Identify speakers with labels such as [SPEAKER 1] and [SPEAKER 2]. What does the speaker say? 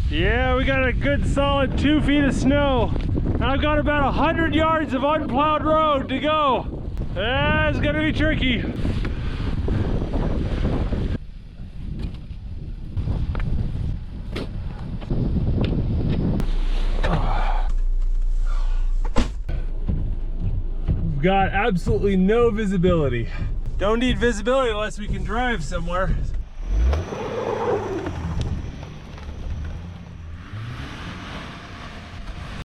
[SPEAKER 1] Yeah, we got a good solid 2 feet of snow. And I've got about 100 yards of unplowed road to go. It's gonna be tricky. We've got absolutely no visibility. Don't need visibility unless we can drive somewhere.